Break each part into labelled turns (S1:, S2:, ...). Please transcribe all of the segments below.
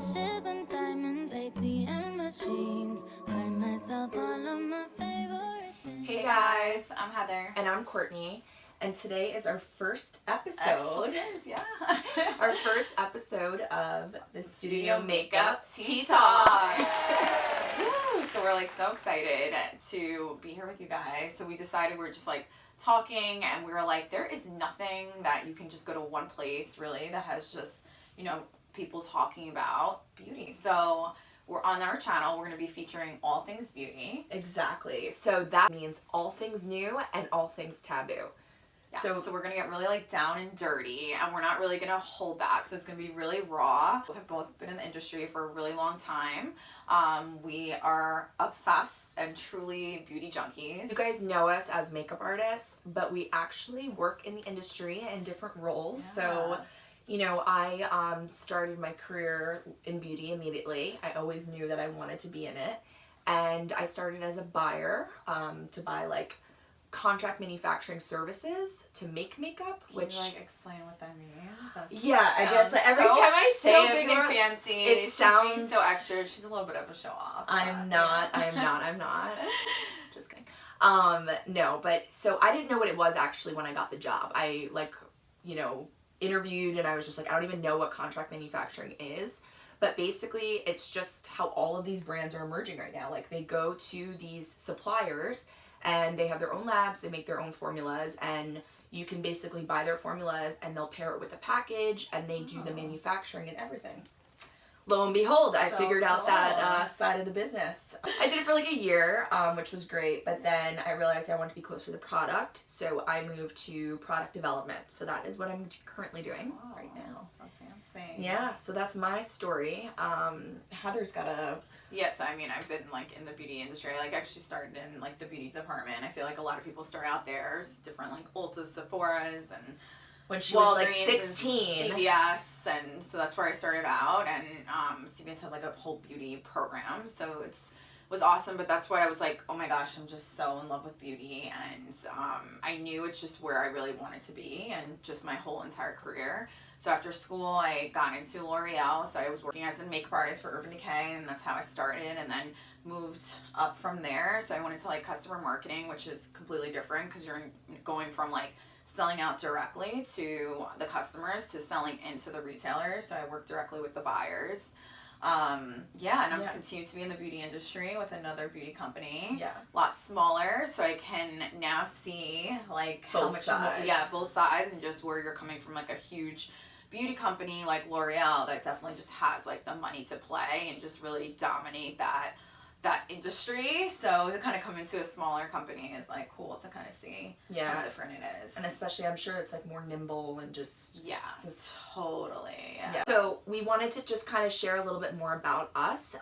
S1: lashes and diamonds, ATM machines. Buy myself all of my favorite things.
S2: Hey guys, I'm Heather.
S3: And I'm Courtney. And today is our first episode.
S2: Yeah.
S3: Our first episode of the
S2: Studio Makeup Tea Talk. Woo! So we're like so excited to be here with you guys. So we decided we're just like talking, and we were like, there is nothing that you can just go to one place really that has just, you know, people talking about beauty. So we're on our channel, we're going to be featuring all things beauty.
S3: Exactly. So that means all things new and all things taboo.
S2: Yeah, so we're going to get really like down and dirty, and we're not really going to hold back. So it's going to be really raw. We have both been in the industry for a really long time. We are obsessed and truly beauty junkies.
S3: You guys know us as makeup artists, but we actually work in the industry in different roles.
S2: Yeah.
S3: So, you know, I started my career in beauty immediately. I always knew that I wanted to be in it. And I started as a buyer to buy like contract manufacturing services to make makeup.
S2: Can you like explain what that means?
S3: I guess every time I say
S2: so
S3: it,
S2: big and fancy.
S3: it sounds
S2: so extra. She's a little bit of a show off.
S3: I'm not. Just kidding. No, but so I didn't know what it was actually when I got the job. I interviewed and I was just like, I don't even know what contract manufacturing is. But basically, it's just how all of these brands are emerging right now. Like, they go to these suppliers and they have their own labs, they make their own formulas, and you can basically buy their formulas and they'll pair it with a package and they do the manufacturing and everything. Lo and behold, I figured out that side of the business. I did it for like a year, which was great, but then I realized I wanted to be closer to the product, so I moved to product development. So that is what I'm currently doing right now.
S2: So fancy.
S3: Yeah, so that's my story. Heather's got a...
S2: Yes, I mean, I've been like in the beauty industry. Like, I actually started in like the beauty department. I feel like a lot of people start out there, different like Ulta, Sephora's, and
S3: when she
S2: Walgreens
S3: was like 16.
S2: CVS, and so that's where I started out. And CVS had like a whole beauty program, so was awesome. But that's why I was like, oh my gosh, I'm just so in love with beauty, and I knew it's just where I really wanted to be, and just my whole entire career. So after school, I got into L'Oreal. So I was working as a makeup artist for Urban Decay, and that's how I started, and then moved up from there. So I went into like customer marketing, which is completely different because you're going from like selling out directly to the customers to selling into the retailers. So I work directly with the buyers. And I'm continuing to be in the beauty industry with another beauty company.
S3: Yeah.
S2: A lot smaller, so I can now see like how
S3: Both
S2: much
S3: sides.
S2: both sides, and just where you're coming from, like a huge beauty company like L'Oreal that definitely just has like the money to play and just really dominate that industry. So to kind of come into a smaller company is like cool to kind of see how different it is.
S3: And especially, I'm sure it's like more nimble and just...
S2: Yeah, totally.
S3: Yeah. So we wanted to just kind of share a little bit more about us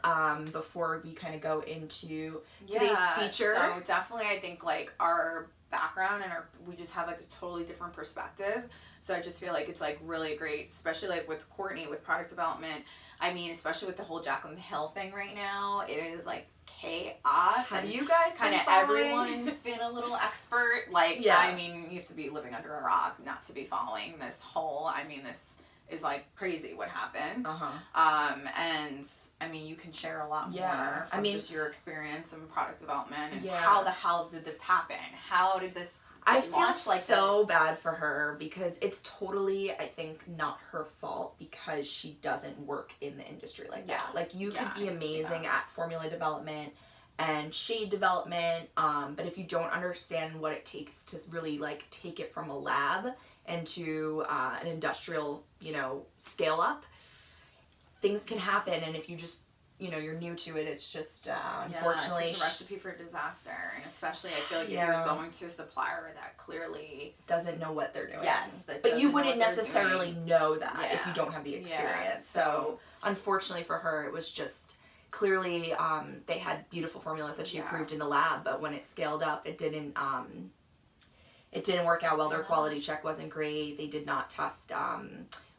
S3: before we kind of go into today's feature.
S2: So definitely, I think like our background and we just have like a totally different perspective. So I just feel like it's like really great, especially like with Courtney with product development. I mean, especially with the whole Jaclyn Hill thing right now, it is like chaos.
S3: Have you guys
S2: kind of everyone's been a little expert? Like, I mean, you have to be living under a rock not to be following this whole. I mean, this is like crazy what happened. And I mean, you can share a lot more from just your experience in product development and how the hell did this happen? How did this?
S3: I feel so bad for her because it's totally, I think, not her fault because she doesn't work in the industry like that. Like, you could be amazing at formula development and shade development, but if you don't understand what it takes to really, like, take it from a lab into an industrial, scale up, things can happen, and if you just you're new to it, it's just, unfortunately...
S2: it's just a recipe for disaster, and especially, I feel like if you're going to a supplier that clearly...
S3: doesn't know what they're doing.
S2: Yes.
S3: But you wouldn't necessarily know that if you don't have the experience. So, unfortunately for her, it was just... Clearly, they had beautiful formulas that she approved in the lab, but when it scaled up, it didn't work out well. Their quality check wasn't great. They did not test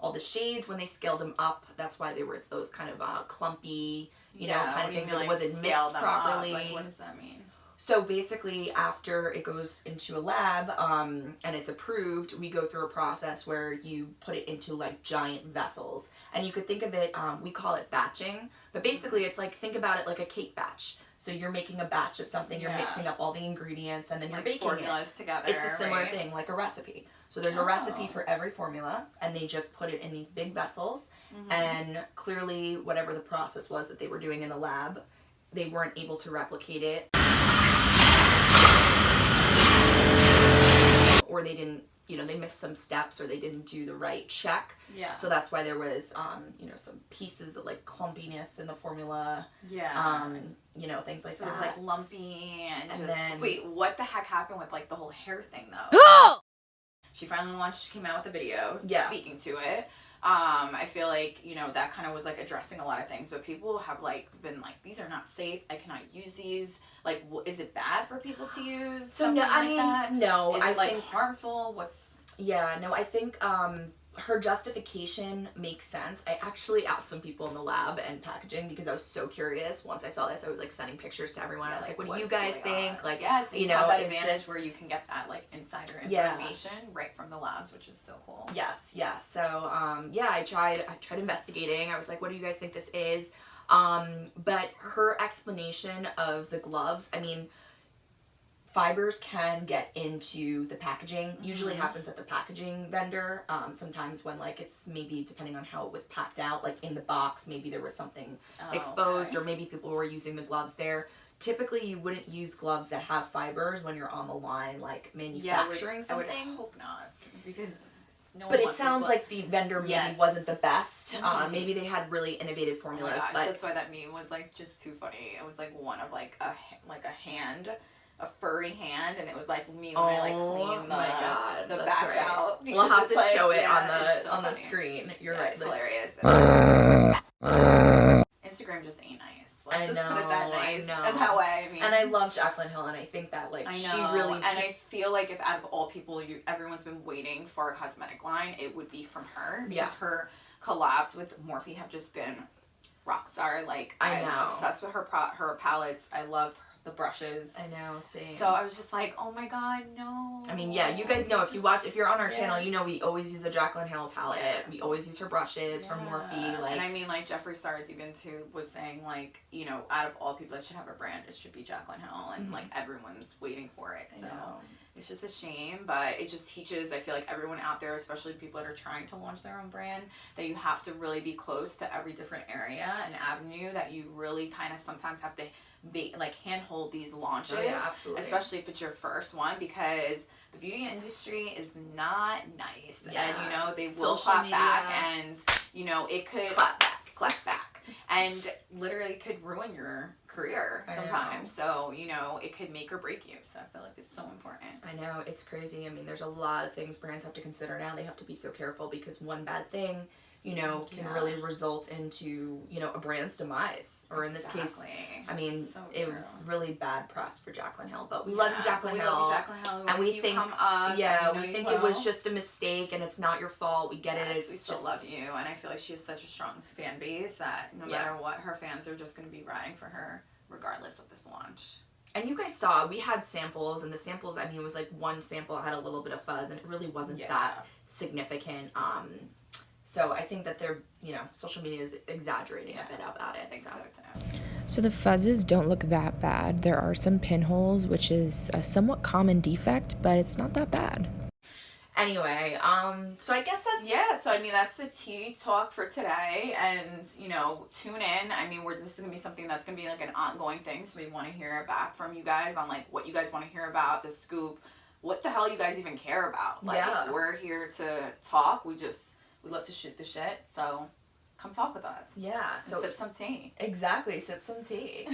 S3: all the shades when they scaled them up. That's why there was those kind of clumpy, kind of things. Like, it wasn't mixed properly.
S2: Like, what does that mean?
S3: So basically, after it goes into a lab and it's approved, we go through a process where you put it into like giant vessels. And you could think of it, we call it batching, but basically it's like, think about it like a cake batch. So you're making a batch of something, you're mixing up all the ingredients, and then you're baking
S2: formulas together.
S3: It's a similar thing, like a recipe. So there's a recipe for every formula, and they just put it in these big vessels. And clearly, whatever the process was that they were doing in the lab, they weren't able to replicate it. Or they didn't, they missed some steps, or they didn't do the right check.
S2: Yeah.
S3: So that's why there was, some pieces of like clumpiness in the formula.
S2: Yeah.
S3: Things like
S2: so
S3: that.
S2: It was like lumpy and just,
S3: then...
S2: Wait, what the heck happened with like the whole hair thing though? She finally came out with a video speaking to it. I feel like, that kind of was like addressing a lot of things, but people have like been like, these are not safe. I cannot use these. Like, is it bad for people to use something like that?
S3: No,
S2: is it like harmful?
S3: I think her justification makes sense. I actually asked some people in the lab and packaging because I was so curious. Once I saw this, I was like sending pictures to everyone. I was like, what do you guys think? Like,
S2: have that advantage where you can get that like insider information right from the labs, which is so cool.
S3: Yes. So, I tried investigating. I was like, what do you guys think this is? But her explanation of the gloves, fibers can get into the packaging. Usually happens at the packaging vendor. Sometimes when like it's maybe depending on how it was packed out, like in the box, maybe there was something exposed, or maybe people were using the gloves there. Typically, you wouldn't use gloves that have fibers when you're on the line, like manufacturing something.
S2: I would hope not, because
S3: but it sounds like the vendor maybe wasn't the best. Maybe they had really innovative formulas.
S2: Oh my gosh,
S3: but
S2: that's why that meme was like just too funny. It was like one of like a hand, a furry hand, and it was like me when I like clean the batch out.
S3: We'll have to show it on the
S2: funny.
S3: screen. You're right.
S2: It's hilarious. Instagram just ain't nice. Let's just put it that nice and that way.
S3: And I love Jaclyn Hill, and I think that like she really.
S2: And I feel like if out of all people, everyone's been waiting for a cosmetic line, it would be from her. Because her collabs with Morphe have just been rock star. Like I'm obsessed with her palettes. I love the brushes.
S3: I know, same.
S2: So I was just like, oh my god, no.
S3: You guys know if you're on our channel, we always use the Jaclyn Hill palette. We always use her brushes from Morphe. Like,
S2: and Jeffree Star's even too was saying like, out of all people that should have a brand, it should be Jaclyn Hill, and like everyone's waiting for it. So it's just a shame, but it just teaches, I feel like everyone out there, especially people that are trying to launch their own brand, that you have to really be close to every different area and avenue, that you really kind of sometimes have to handhold these launches,
S3: absolutely.
S2: Especially if it's your first one, because the beauty industry is not nice, and they will clap back, and it could clap back, and literally could ruin your career sometimes. So it could make or break you. So I feel like it's so important.
S3: I know, it's crazy. There's a lot of things brands have to consider now. They have to be so careful, because one bad thing can really result into, a brand's demise. Or in this case, it was really bad press for Jaclyn Hill. But we love you, Jaclyn Hill. And we think, we think it was just a mistake, and it's not your fault. We get it.
S2: We still love you. And I feel like she has such a strong fan base that no matter what, her fans are just going to be riding for her regardless of this launch.
S3: And you guys saw, we had samples, and the samples, it was like one sample had a little bit of fuzz, and it really wasn't that significant. So I think that they're, social media is exaggerating a bit about it.
S2: I think so too.
S4: So the fuzzes don't look that bad. There are some pinholes, which is a somewhat common defect, but it's not that bad.
S3: Anyway, so I guess that's...
S2: Yeah, so that's the tea talk for today, and, tune in. This is going to be something that's going to be like an ongoing thing, so we want to hear back from you guys on like what you guys want to hear about, the scoop, what the hell you guys even care about. Like, we're here to talk. We love to shoot the shit, so come talk with us.
S3: Yeah, so
S2: sip some tea.
S3: Exactly, sip some tea.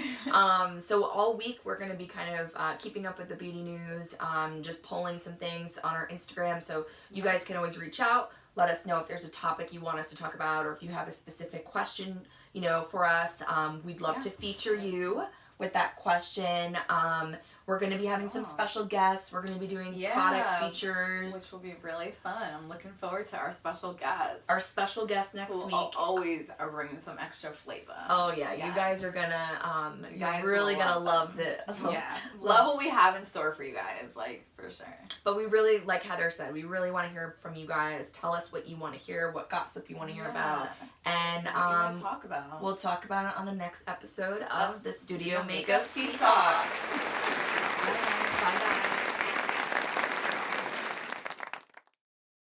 S3: So all week we're going to be kind of keeping up with the beauty news, just polling some things on our Instagram, so you guys can always reach out, let us know if there's a topic you want us to talk about, or if you have a specific question, for us. We'd love to feature you with that question. We're going to be having some special guests. We're going to be doing product features.
S2: Which will be really fun. I'm looking forward to our special guests.
S3: Our special guest next week.
S2: Always are bringing some extra flavor.
S3: Oh, yeah. Yes. You guys are going to, you're really going to love this.
S2: Yeah. Love what we have in store for you guys, like, for sure.
S3: But we really, like Heather said, we really want to hear from you guys. Tell us what you want to hear, what gossip you want to hear about. And
S2: talk about.
S3: We'll talk about it on the next episode of the Studio Makeup Tea Talk.